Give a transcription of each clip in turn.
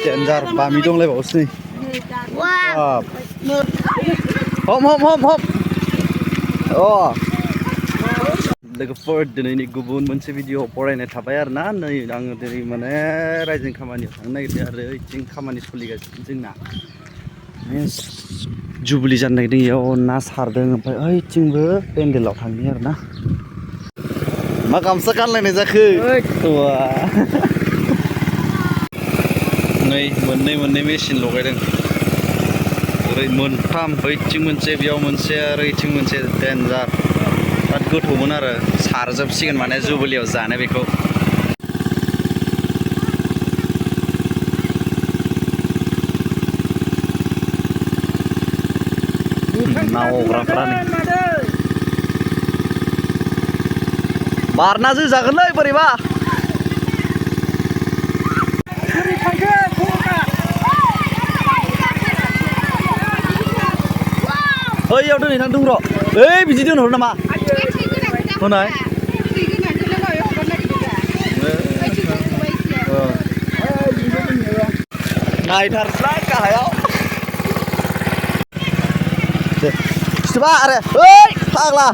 Denjar bami dंलायबावोसो नै हम लोगोफोर दिनैनि गुबुन मोनसे भिडिअ फरायनाय थाबाय आरो ना नै आङो दिनै माने रायजोनि खामानियाव थांनो नागिरदों आरो ओइथिं खामानि सोलिगासिनो जोंना जुबिली जानो नागिरदों इयाव ना सारदों ओमफ्राय ओइथिंबो पेन्डेलाव थांनि आरो ना मा गामसा गानलायनाय जाखो नै मोननै मेसिन लगायदों ओरै मोनथाम बैथिं मोनसे बेयाव मोनसे आरो ओइथिं मोनसे देन्जार बिराद गोथौमोन आरो सारजोबसिगोन माने जुबिलीयाव जानो बेखौ नाव हग्राफ्रा नै बारना जोजागोनलै बोरैबा ओइयाव दोनहैनानै दं र' ओइ बिदि दोनहरो नामा होनाय नायथारसाय गाहायाव सिथोबा आरो ओइ फाग्ला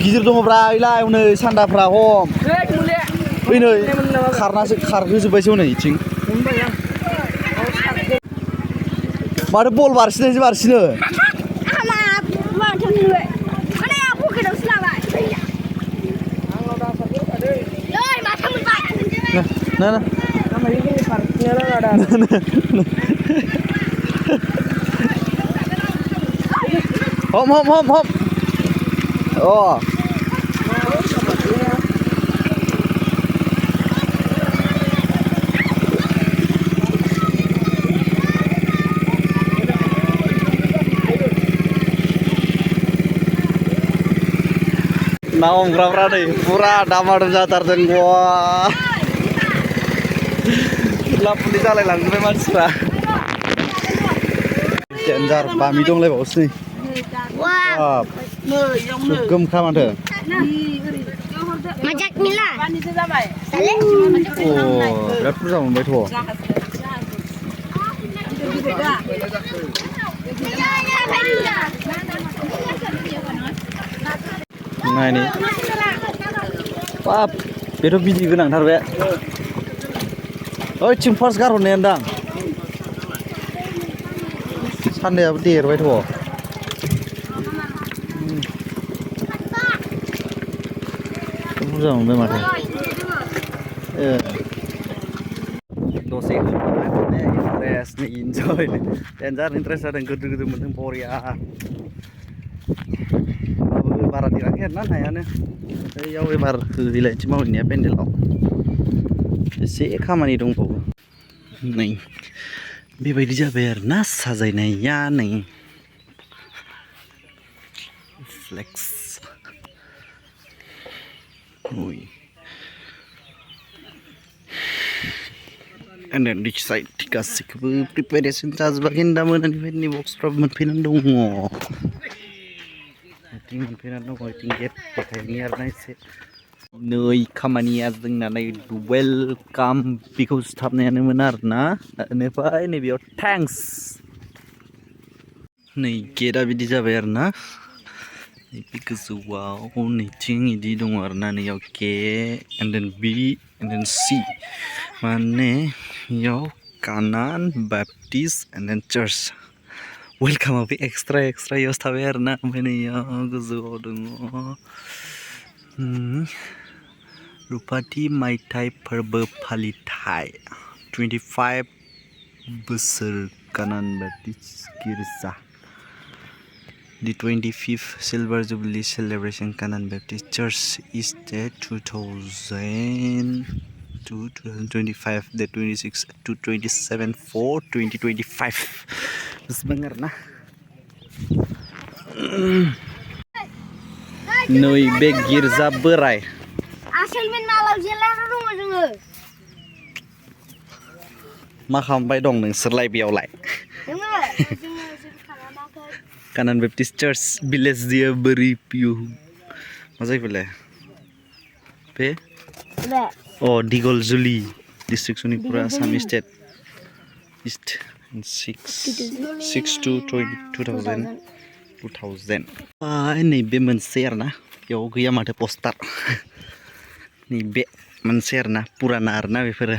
गिदिर दङब्रा ओइलाय हनै सान्दाफ्रा हम ओइ नै खारहोजोब्बायसो हनै इथिं माथो बल बारसिनो हम ना हमग्राफ्रा नै फुरा दामादम जाथारदों लाफुलि जालायलांजोबबाय मानसिफ्रा देन्जार बामि दंलायबावोसो नै गोमखा माथो बिराद बुरजा मोनबायथ' नायनि बाब बेथ' बिदै गोनांथार बे ओइथिं फार्स्ट गारहरनायानो दां सान्दायाबो देरबायथ' बुरजा मोनबाय माथो दसे माने इन्टारेस्टनि इन्जय देन्जार इन्टारेस्ट जादों गोदो मोन्दों बरिया बारा देराखै आरोना नायानो बैयाव एबार होहैलायनोसै मावहैनाया पेन्डेलाव एसे खामानि दंबावो नै बेबायदि जाबाय आरो ना साजायनाया नै flex and then this side गासिखौबो प्रिपेरेसन जाजोबाखै दा मोनानिफ्रायनो बक्सफ्राबो मोनफैनानै दङ मोनफैनानै दङ इथिं गेट देखायनि आरोना एसे नै खामानिया जोंना नै वेलकाम बेखौ सिथाबनायानोमोन आरोना बेनिफ्राय नैबेयाव थेंक्स नै गेटआ बिदि जाबाय आरोना नैबे गोजौआव नैथिं इदि दङ आरोना नैयाव के and then B and then सि माने इयाव कानान बेप्टिस्ट एन्ड देन चार्च वेलकामाबो एक्सट्रा इयावसो थाबाय आरोना ओमफ्राय नैयाव गोजौआव दङ रुपाथि मायथाइ फोरबो फालिथाय 25 बोसोर कानान बेप्टिस्ट गिर्जा The 25th Silver Jubilee Celebration Canon Baptist Church is the 2025 the 26 to 27 for 2025 बेसेबां आरोना नै बे गिर्जा बोराय आसोलमेन मालाव जेलाना दङ जोङो मा खालामबाय दं नोंसोरलाय बेयावलाय Canon Baptist Church Village dia beri piu. Masa itu lah. Pe? दिगल जुली डिस्ट्रिक्ट सनितपुर आसाम स्टेट इस्ट 6 to 2000 नैबे मोनसे आरोना बेयाव गैया माथो पस्टार नैबे मोनसे आरोना पुराना आरोना बेफोरो